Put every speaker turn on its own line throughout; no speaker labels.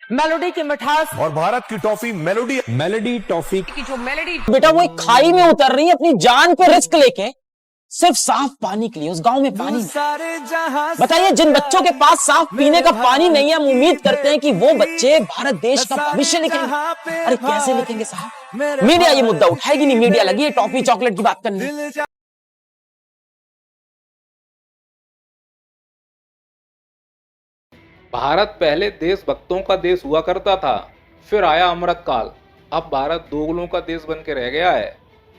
Melody की मिठास
और भारत की टॉफी मेलोडी टॉफी
की जो मेलोडी
बेटा वो एक खाई में उतर रही है अपनी जान पे रिस्क लेके, सिर्फ साफ पानी के लिए। उस गांव में पानी नहीं। बताइए, जिन बच्चों के पास साफ पीने का पानी नहीं है, हम उम्मीद करते हैं कि वो बच्चे भारत देश का भविष्य लिखेंगे। अरे कैसे लिखेंगे साहब? मीडिया ये मुद्दा उठाएगी नहीं। मीडिया लगी है टॉफी चॉकलेट की बात करने।
भारत पहले देशभक्तों का देश हुआ करता था, फिर आया अमृत काल। अब भारत दोगलों का देश बन के रह गया है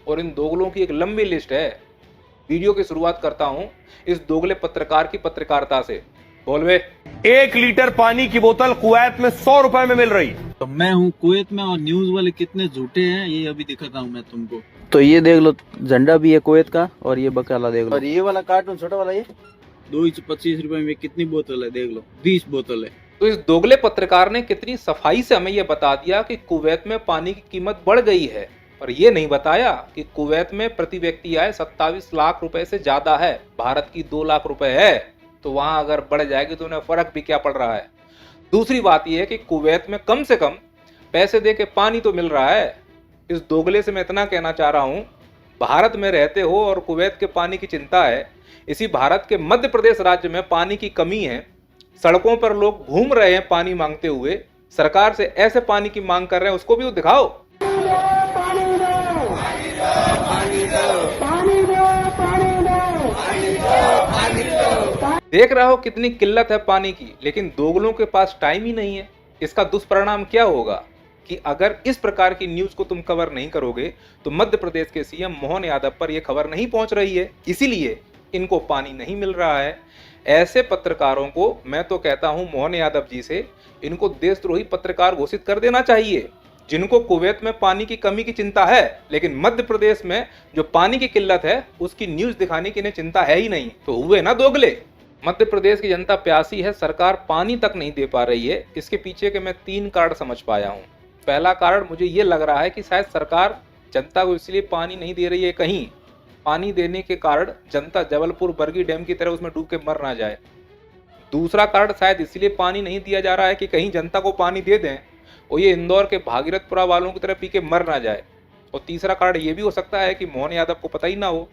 और इन दोगलों की एक लंबी लिस्ट है। वीडियो की शुरुआत करता हूं इस दोगले पत्रकार की पत्रकारिता से। बोल बे।
1 लीटर पानी की बोतल कुवैत में 100 रुपए में मिल रही।
तो मैं हूँ कुवैत में और न्यूज वाले कितने झूठे हैं ये अभी दिखाता हूँ मैं तुमको।
तो ये देख लो, झंडा भी है कुवैत का और ये बकाला देख लो।
और ये वाला कार्टून छोटा वाला, ये 225 रुपए में कितनी बोतल है देख लो, 20 बोतल है।
तो इस दोगले पत्रकार ने कितनी सफाई से हमें यह बता दिया कि कुवैत में पानी की कीमत बढ़ गई है, और ये नहीं बताया कि कुवैत में प्रति व्यक्ति आय 27 लाख रुपए से ज्यादा है। भारत की 2 लाख रुपए है, तो वहां अगर बढ़ जाएगी तो उन्हें फर्क भी क्या पड़ रहा है। दूसरी बात यह है कि कुवैत में कम से कम पैसे दे के पानी तो मिल रहा है। इस दोगले से मैं इतना कहना चाह रहा हूं, भारत में रहते हो और कुवैत के पानी की चिंता है। इसी भारत के मध्य प्रदेश राज्य में पानी की कमी है, सड़कों पर लोग घूम रहे हैं पानी मांगते हुए। सरकार से ऐसे पानी की मांग कर रहे हैं, उसको भी दिखाओ। देख रहे हो कितनी किल्लत है पानी की, लेकिन दोगलों के पास टाइम ही नहीं है। इसका दुष्परिणाम क्या होगा कि अगर इस प्रकार की न्यूज को तुम कवर नहीं करोगे तो मध्य प्रदेश के सीएम मोहन यादव पर यह खबर नहीं पहुंच रही है, इसीलिए इनको पानी नहीं मिल रहा है। ऐसे पत्रकारों को मैं तो कहता हूं, मोहन यादव जी से, इनको देशद्रोही पत्रकार घोषित कर देना चाहिए, जिनको कुवैत में पानी की कमी की चिंता है, लेकिन मध्य प्रदेश में जो पानी की किल्लत है उसकी न्यूज दिखाने की इन्हें चिंता है ही नहीं। तो हुए ना दोगले। मध्य प्रदेश की जनता प्यासी है, सरकार पानी तक नहीं दे पा रही है। इसके पीछे के मैं 3 कारण समझ पाया हूँ। पहला कारण मुझे ये लग रहा है कि शायद सरकार जनता को इसलिए पानी नहीं दे रही है, कहीं पानी देने के कारण जनता जबलपुर बरगी डैम की तरह उसमें डूब के मर ना जाए। दूसरा कारण शायद इसलिए पानी नहीं दिया जा रहा है कि कहीं जनता को पानी दे दें और ये इंदौर के भागीरथपुरा वालों की तरह पी के मर ना जाए। और तीसरा कारण ये भी हो सकता है कि मोहन यादव को पता ही ना हो,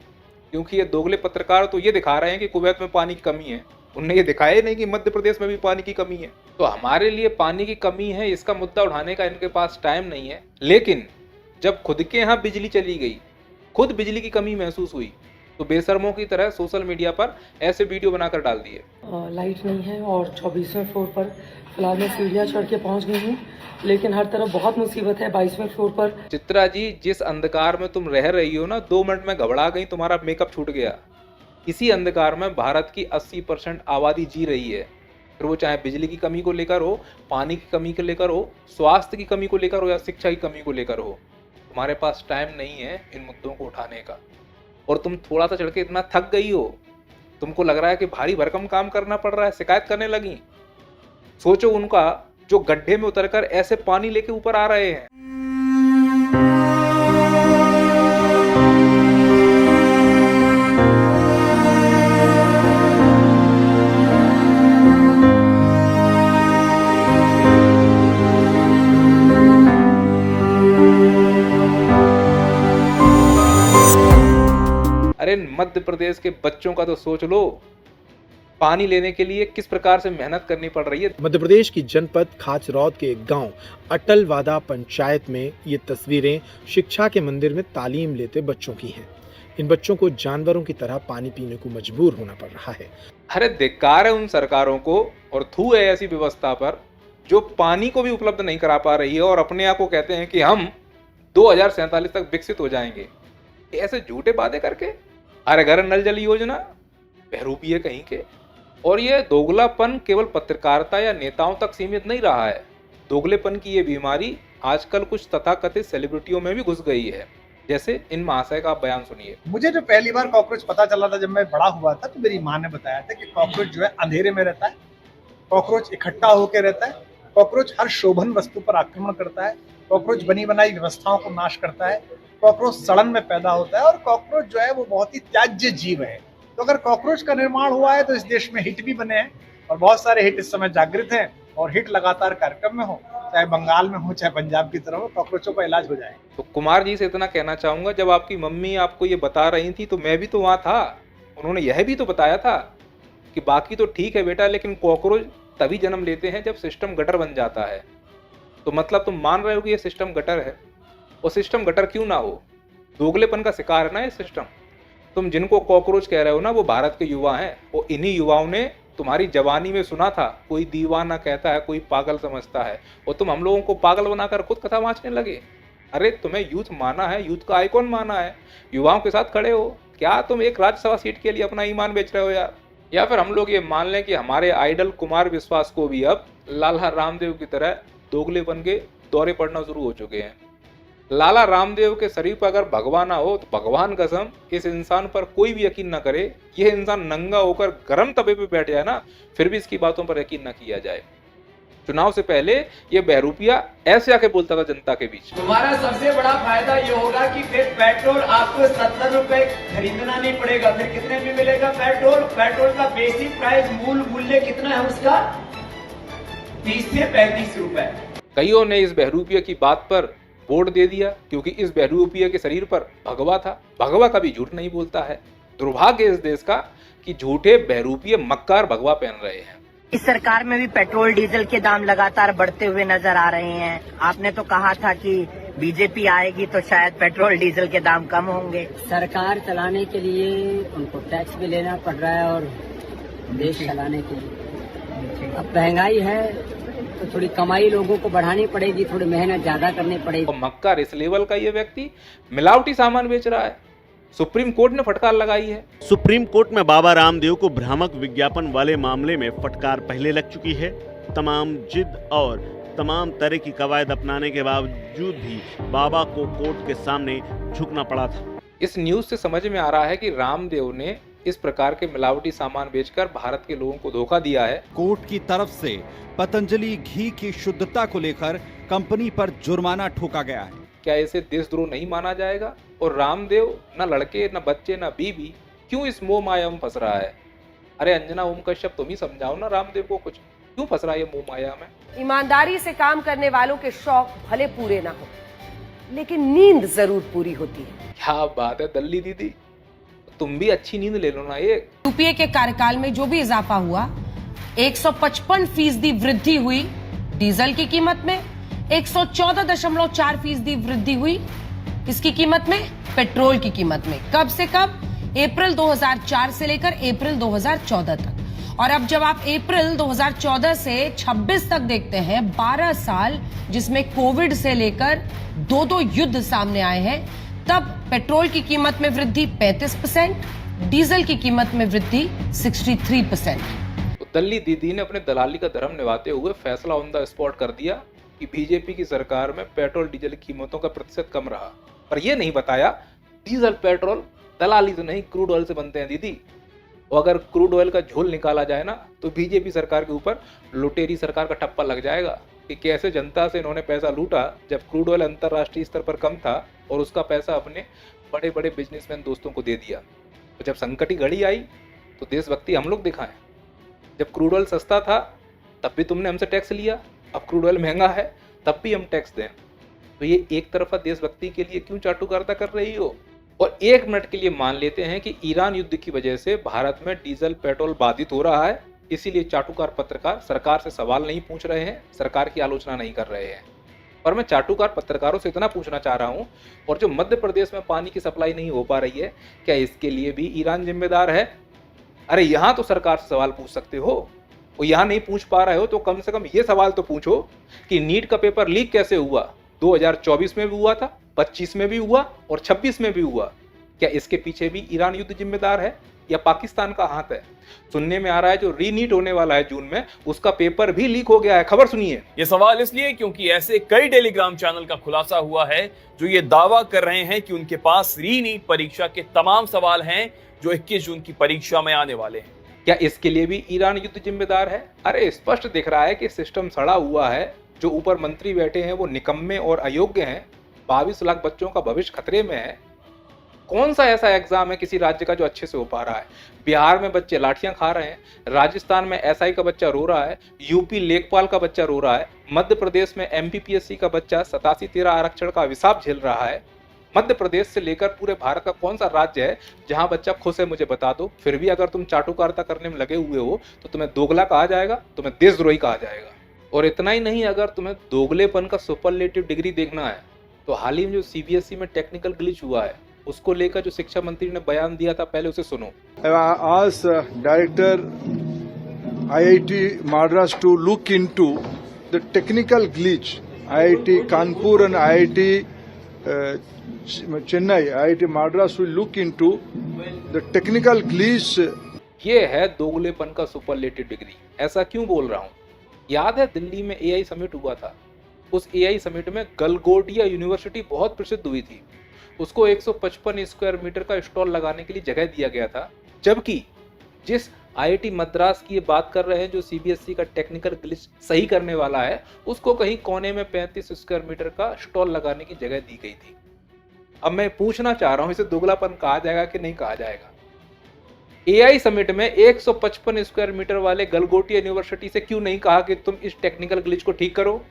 क्योंकि ये दोगले पत्रकार तो ये दिखा रहे हैं कि कुवैत में पानी की कमी है, उन्हें ये दिखाया ही नहीं कि मध्य प्रदेश में भी पानी की कमी है। तो हमारे लिए पानी की कमी है, इसका मुद्दा उठाने का इनके पास टाइम नहीं है। लेकिन जब खुद के यहाँ बिजली चली गई, खुद बिजली की कमी महसूस हुई, तो बेशर्मों की तरह सोशल मीडिया पर ऐसे वीडियो बनाकर डाल दिए।
लाइट नहीं है और 24वें फ्लोर पर फिलहाल मैं सीढ़ियाँ चढ़ के पहुँच गई हूँ, लेकिन हर तरफ बहुत मुसीबत है। 22वें फ्लोर पर।
चित्रा जी, जिस अंधकार में तुम रह रही हो ना, 2 मिनट में घबरा गई, तुम्हारा मेकअप छूट गया। इसी अंधकार में भारत की 80% आबादी जी रही है, फिर वो चाहे बिजली की कमी को लेकर हो, पानी की कमी को लेकर हो, स्वास्थ्य की कमी को लेकर हो या शिक्षा की कमी को लेकर हो। तुम्हारे पास टाइम नहीं है इन मुद्दों को उठाने का, और तुम थोड़ा सा चढ़ के इतना थक गई हो, तुमको लग रहा है कि भारी भरकम काम करना पड़ रहा है, शिकायत करने लगी। सोचो उनका जो गड्ढे में उतरकर ऐसे पानी लेके ऊपर आ रहे हैं। अरे मध्य प्रदेश के बच्चों का तो सोच लो, पानी लेने के लिए किस प्रकार से मेहनत करनी पड़ रही है।
मध्य प्रदेश की जनपद खाचरौद के एक गांव अटलवादा पंचायत में ये तस्वीरें शिक्षा के मंदिर में तालीम लेते बच्चों की हैं। इन बच्चों को जानवरों की तरह पानी पीने को मजबूर होना पड़ रहा है।
अरे धिक्कार है उन सरकारों को और थू है ऐसी व्यवस्था पर जो पानी को भी उपलब्ध नहीं करा पा रही है और अपने आप को कहते हैं कि हम 2047 तक विकसित हो जाएंगे। ऐसे झूठे वादे करके हर घर नल जल योजना बहरूपी है कहीं के। और ये दोगलापन केवल पत्रकारिता या नेताओं तक सीमित नहीं रहा है। दोगलेपन की ये बीमारी आजकल कुछ तथाकथित सेलिब्रिटियों में भी घुस गई है, जैसे इन महाशय का आप बयान सुनिए।
मुझे जो पहली बार कॉकरोच पता चला था, जब मैं बड़ा हुआ था, तो मेरी माँ ने बताया था कि कॉकरोच जो है अंधेरे में रहता है, कॉकरोच इकट्ठा होकर रहता है, कॉकरोच हर शोभन वस्तु पर आक्रमण करता है, कॉकरोच बनी बनाई व्यवस्थाओं को नाश करता है, कॉकरोच सड़न में पैदा होता है और कॉकरोच जो है वो बहुत ही त्याज्य जीव है। तो अगर कॉकरोच का निर्माण हुआ है तो इस देश में हिट भी बने हैं और बहुत सारे हिट इस समय जागृत हैं। और हिट लगातार कार्यक्रम में हो, चाहे बंगाल में हो चाहे पंजाब की तरफ हो, कॉकरोचों का इलाज हो जाए।
तो कुमार जी से इतना कहना चाहूंगा, जब आपकी मम्मी आपको ये बता रही थी तो मैं भी तो वहां था, उन्होंने यह भी तो बताया था कि बाकी तो ठीक है बेटा, लेकिन कॉकरोच तभी जन्म लेते हैं जब सिस्टम गटर बन जाता है। तो मतलब तुम मान रहे हो कि ये सिस्टम गटर है, और सिस्टम गटर क्यों ना हो, दोगलेपन का शिकार है ना ये सिस्टम। तुम जिनको कॉकरोच कह रहे हो ना, वो भारत के युवा हैं, और इन्हीं युवाओं ने तुम्हारी जवानी में सुना था, कोई दीवाना कहता है कोई पागल समझता है, और तुम हम लोगों को पागल बनाकर खुद कथा वाँचने लगे। अरे तुम्हें यूथ माना है, यूथ का आइकॉन माना है, युवाओं के साथ खड़े हो, क्या तुम एक राज्यसभा सीट के लिए अपना ईमान बेच रहे हो यार? या फिर हम लोग ये मान लें कि हमारे आइडल कुमार विश्वास को भी अब लाला रामदेव की तरह दोगलेपन के दौरे पड़ना शुरू हो चुके हैं। लाला रामदेव के शरीर पर अगर भगवान ना हो तो भगवान कसम इस इंसान पर कोई भी यकीन ना करे। यह इंसान नंगा होकर गर्म तवे पे बैठ जाए ना, फिर भी इसकी बातों पर यकीन ना किया जाए। चुनाव से पहले ये बहरूपिया ऐसे आके बोलता था जनता के बीच।
तुम्हारा सबसे बड़ा फायदा ये होगा कि फिर पेट्रोल आपको 70 रुपए खरीदना नहीं पड़ेगा। फिर कितने में मिलेगा पेट्रोल? पेट्रोल का बेसिक प्राइस मूल्य कितना है उसका? 30 से 35 रुपए।
कईयों ने इस बहरूपिया की बात पर वोट दे दिया, क्योंकि इस बहरूपिया के शरीर पर भगवा था। भगवा कभी झूठ नहीं बोलता है। दुर्भाग्य इस देश का कि झूठे बहरूपिया मक्कार भगवा पहन रहे हैं।
इस सरकार में भी पेट्रोल डीजल के दाम लगातार बढ़ते हुए नजर आ रहे हैं। आपने तो कहा था कि बीजेपी आएगी तो शायद पेट्रोल डीजल के दाम कम होंगे।
सरकार चलाने के लिए उनको टैक्स भी लेना पड़ रहा है और देश चलाने के लिए अब महंगाई है तो थोड़ी कमाई लोगों को बढ़ानी पड़ेगी, थोड़ी मेहनत ज्यादा करनी पड़ेगी।
और मक्कार इस लेवल का ये व्यक्ति मिलावटी सामान बेच रहा है। सुप्रीम कोर्ट ने फटकार लगाई है।
सुप्रीम कोर्ट में बाबा रामदेव को भ्रामक विज्ञापन वाले मामले में फटकार पहले लग चुकी है। तमाम जिद और तमाम तरह की कवायद अपनाने के बावजूद भी बाबा को कोर्ट के सामने झुकना पड़ा था।
इस न्यूज से समझ में आ रहा है कि रामदेव ने इस प्रकार के मिलावटी सामान बेचकर भारत के लोगों को धोखा दिया है।
कोर्ट की तरफ से पतंजलि घी की शुद्धता को लेकर कंपनी पर जुर्माना ठोका गया है।
क्या इसे देशद्रोह नहीं माना जाएगा? और रामदेव न लड़के न बच्चे न बीवी क्यों इस मोह माया में फंस रहा है? अरे अंजना ओम कश्यप तुम ही समझाओ ना रामदेव को, कुछ क्यों फंस रहा है ये मोह माया में?
ईमानदारी से काम करने वालों के शौक भले पूरे ना हो, लेकिन नींद जरूर पूरी होती है।
क्या बात है दल्ली दीदी, तुम भी अच्छी नींद ले लो ना। एक
यूपीए के कार्यकाल में जो भी इजाफा हुआ, 155% वृद्धि हुई डीजल की कीमत में, 114.4% वृद्धि हुई इसकी कीमत में, पेट्रोल की कीमत में। कब से कब? अप्रैल 2004 से लेकर अप्रैल 2014 तक। और अब जब आप अप्रैल 2014 से 26 तक देखते हैं, 12 साल जिसमें कोविड से लेकर 2 युद्ध सामने आए हैं, तब पेट्रोल की कीमत में वृद्धि 35%, डीजल की कीमत में वृद्धि 63%।
तो दल्ली दीदी ने अपने दलाली का धर्म निभाते हुए फैसला ऑन द स्पॉट कर दिया कि बीजेपी की सरकार में पेट्रोल डीजल की कीमतों का प्रतिशत कम रहा, पर यह नहीं बताया डीजल पेट्रोल दलाली से नहीं क्रूड ऑयल से बनते हैं दीदी। और अगर क्रूड ऑयल का झोल निकाला जाए ना तो बीजेपी सरकार के ऊपर लुटेरी सरकार का ठप्पा लग जाएगा कि कैसे जनता से इन्होंने पैसा लूटा जब क्रूड ऑयल अंतर्राष्ट्रीय स्तर पर कम था, और उसका पैसा अपने बड़े बड़े बिजनेसमैन दोस्तों को दे दिया। तो जब संकट की घड़ी आई तो देशभक्ति हम लोग दिखाएं। जब क्रूड ऑयल सस्ता था तब भी तुमने हमसे टैक्स लिया, अब क्रूड ऑयल महंगा है तब भी हम टैक्स दें। तो ये एक तरफा देशभक्ति के लिए क्यों चाटुकारिता कर रही हो? और एक मिनट के लिए मान लेते हैं कि ईरान युद्ध की वजह से भारत में डीजल पेट्रोल बाधित हो रहा है, इसीलिए चाटुकार पत्रकार सरकार से सवाल नहीं पूछ रहे हैं, सरकार की आलोचना नहीं कर रहे हैं। पर मैं चाटुकार पत्रकारों से इतना पूछना चाह रहा हूं, और जो मध्य प्रदेश में पानी की सप्लाई नहीं हो पा रही है, क्या इसके लिए भी ईरान जिम्मेदार है? अरे यहां तो सरकार से सवाल पूछ सकते हो, और यहां नहीं पूछ पा रहे हो तो कम से कम ये सवाल तो पूछो कि नीट का पेपर लीक कैसे हुआ? 2024 में भी हुआ था, 25 में भी हुआ और 26 में भी हुआ। क्या इसके पीछे भी ईरान युद्ध जिम्मेदार है या पाकिस्तान का हाथ है? सुनने में आ रहा है जो रीनीट होने वाला है जून में, उसका पेपर भी लीक हो गया है। खबर सुनिए।
ये सवाल इसलिए क्योंकि ऐसे कई टेलीग्राम चैनल का खुलासा हुआ है जो ये दावा कर रहे हैं कि उनके पास रीनीट परीक्षा के तमाम सवाल हैं जो 21 जून की परीक्षा में आने वाले हैं।
क्या इसके लिए भी ईरान युद्ध जिम्मेदार है? अरे स्पष्ट दिख रहा है कि सिस्टम सड़ा हुआ है। जो ऊपर मंत्री बैठे हैं वो निकम्मे और अयोग्य हैं। 22 लाख बच्चों का भविष्य खतरे में है। कौन सा ऐसा एग्जाम है किसी राज्य का जो अच्छे से हो पा रहा है? बिहार में बच्चे लाठियां खा रहे हैं, राजस्थान में एसआई का बच्चा रो रहा है, यूपी लेखपाल का बच्चा रो रहा है, मध्य प्रदेश में एमपीपीएससी का बच्चा 87-13 आरक्षण का अभिशाप झेल रहा है। मध्य प्रदेश से लेकर पूरे भारत का कौन सा राज्य है जहां बच्चा खुश है, मुझे बता दो। फिर भी अगर तुम चाटुकारिता करने में लगे हुए हो तो तुम्हें दोगला कहा जाएगा, तुम्हें देशद्रोही कहा जाएगा। और इतना ही नहीं, अगर तुम्हें दोगलेपन का सुपरलेटिव डिग्री देखना है तो हाल ही में जो सीबीएसई में टेक्निकल ग्लिच हुआ है उसको लेकर जो शिक्षा मंत्री ने बयान दिया था, पहले उसे सुनो।
आज director IIT Madras to look into the technical glitch. IIT Kanpur and IIT Chennai, IIT Madras will look into the technical glitch.
ये है दोगलेपन का सुपरलेटिव डिग्री। ऐसा क्यों बोल रहा हूँ? याद है दिल्ली में एआई समिट हुआ था। उस एआई समिट में गलगोटिया यूनिवर्सिटी बहुत प्रसिद्ध हुई थी। उसको 155 स्क्वायर मीटर का स्टॉल लगाने के लिए जगह दिया गया था, जबकि जिस आईआईटी मद्रास की ये बात कर रहे हैं जो सीबीएसई का टेक्निकल ग्लिच सही करने वाला है, उसको कहीं कोने में 35 स्क्वायर मीटर का स्टॉल लगाने की जगह दी गई थी। अब मैं पूछना चाह रहा हूं, इसे दोगलापन कहा जाएगा कि नहीं कहा जाएगा? एआई समिट में 155 स्क्वायर मीटर वाले गलगोटिया यूनिवर्सिटी से क्यों नहीं कहा कि तुम इस टेक्निकल ग्लिच को ठीक करो?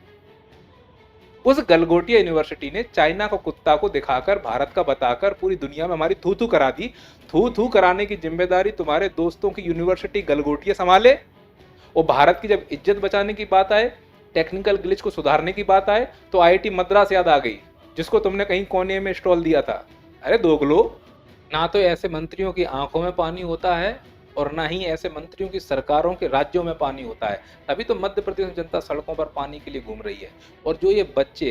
उस गलगोटिया यूनिवर्सिटी ने चाइना को कुत्ता को दिखाकर, भारत का बताकर पूरी दुनिया में हमारी थू थू करा दी। थू थू कराने की जिम्मेदारी तुम्हारे दोस्तों की यूनिवर्सिटी गलगोटिया संभाले। और भारत की जब इज्जत बचाने की बात आए, टेक्निकल ग्लिच को सुधारने की बात आए, तो आईआईटी मद्रास याद आ गई, जिसको तुमने कहीं कोने में स्टॉल दिया था। अरे दोगलो, ना तो ऐसे मंत्रियों की आंखों में पानी होता है और ना ही ऐसे मंत्रियों की सरकारों के राज्यों में पानी होता है। तभी तो मध्य प्रदेश में जनता सड़कों पर पानी के लिए घूम रही है। और जो ये बच्चे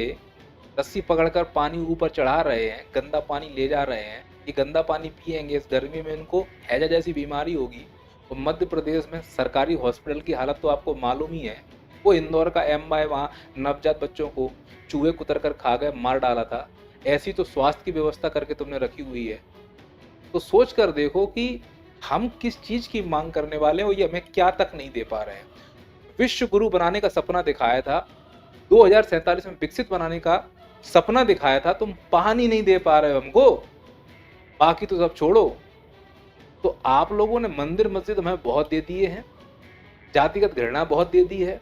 रस्सी पकड़कर पानी ऊपर चढ़ा रहे हैं, गंदा पानी ले जा रहे हैं, ये गंदा पानी पिएंगे, इस गर्मी में इनको हैजा जैसी बीमारी होगी। और मध्य प्रदेश में सरकारी हॉस्पिटल की हालत तो आपको मालूम ही है। वो इंदौर का एमवाय वहाँ नवजात बच्चों को चूहे कुतर कर खा गए, मार डाला था। ऐसी तो स्वास्थ्य की व्यवस्था करके तुमने रखी हुई है। तो सोच कर देखो कि हम किस चीज की मांग करने वाले हैं और ये हमें क्या तक नहीं दे पा रहे हैं। विश्व गुरु बनाने का सपना दिखाया था, 2047 में विकसित बनाने का सपना दिखाया था, तुम पानी नहीं दे पा रहे हो हमको, बाकी तो सब छोड़ो। तो आप लोगों ने मंदिर मस्जिद हमें बहुत दे दिए हैं, जातिगत घृणा बहुत दे दी है,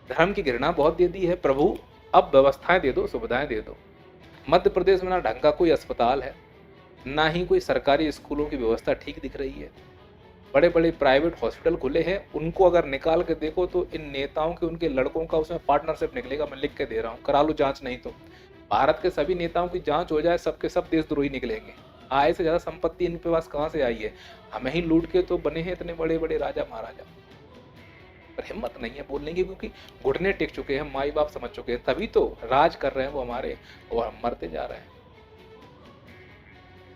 धर्म की घृणा बहुत दे दी है। प्रभु अब व्यवस्थाएं दे दो, सुविधाएं दे दो। मध्य प्रदेश में ना ढंग का कोई अस्पताल है, ना ही कोई सरकारी स्कूलों की व्यवस्था ठीक दिख रही है। बड़े बड़े प्राइवेट हॉस्पिटल खुले हैं, उनको अगर निकाल के देखो तो इन नेताओं के, उनके लड़कों का उसमें पार्टनरशिप निकलेगा। मैं लिख के दे रहा हूँ, करा लो जांच। नहीं तो भारत के सभी नेताओं की जांच हो जाए, सबके सब देशद्रोही निकलेंगे। आय से ज्यादा संपत्ति इनके पास कहाँ से आई है? हमें ही लूट के तो बने हैं इतने बड़े बड़े राजा महाराजा। पर हिम्मत नहीं है बोलने की, क्योंकि घुटने टेक चुके हैं, माई बाप समझ चुके हैं, तभी तो राज कर रहे हैं वो हमारे, और हम मरते जा रहे हैं।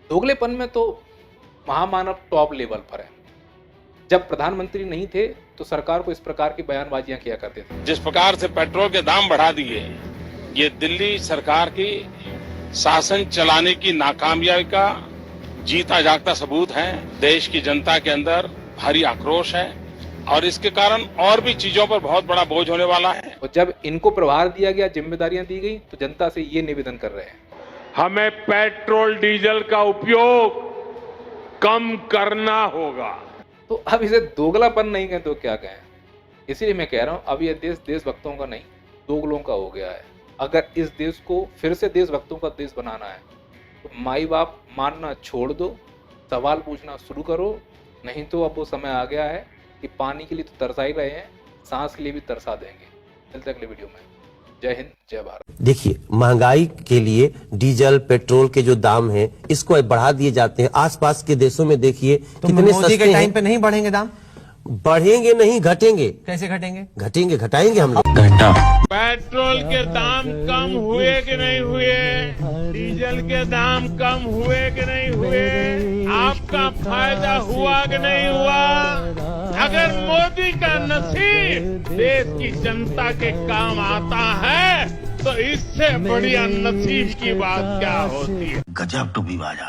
दोगलेपन में तो महामानव टॉप लेवल पर है। जब प्रधानमंत्री नहीं थे तो सरकार को इस प्रकार की बयानबाजियां किया करते थे।
जिस प्रकार से पेट्रोल के दाम बढ़ा दिए, ये दिल्ली सरकार की शासन चलाने की नाकामयाबी का जीता जागता सबूत है। देश की जनता के अंदर भारी आक्रोश है और इसके कारण और भी चीजों पर बहुत बड़ा बोझ होने वाला है।
और जब इनको प्रभार दिया गया, जिम्मेदारियां दी गई, तो जनता से ये निवेदन कर रहे हैं,
हमें पेट्रोल डीजल का उपयोग कम करना होगा।
तो अब इसे दोगलापन नहीं कहें तो क्या कहें? इसीलिए मैं कह रहा हूं, अब ये देश देशभक्तों का नहीं, दोगलों का हो गया है। अगर इस देश को फिर से देशभक्तों का देश बनाना है तो माई बाप मानना छोड़ दो, सवाल पूछना शुरू करो। नहीं तो अब वो समय आ गया है कि पानी के लिए तो तरसा ही रहे हैं, सांस के लिए भी तरसा देंगे। चलते अगले वीडियो में। जय हिंद, जय भारत।
देखिए, महंगाई के लिए डीजल पेट्रोल के जो दाम हैं, इसको बढ़ा दिए जाते हैं। आसपास के देशों में देखिए कितने सस्ते के टाइम पे नहीं बढ़ेंगे दाम? बढ़ेंगे नहीं, घटेंगे। कैसे घटेंगे? घटेंगे, घटाएंगे हम लोग।
पेट्रोल के दाम कम हुए कि नहीं हुए? डीजल के दाम कम हुए कि नहीं हुए? आपका फायदा हुआ कि नहीं हुआ? अगर मोदी का नसीब देश की जनता के काम आता है तो इससे बढ़िया नसीब की बात क्या होती है? गजब टू भी बाजा।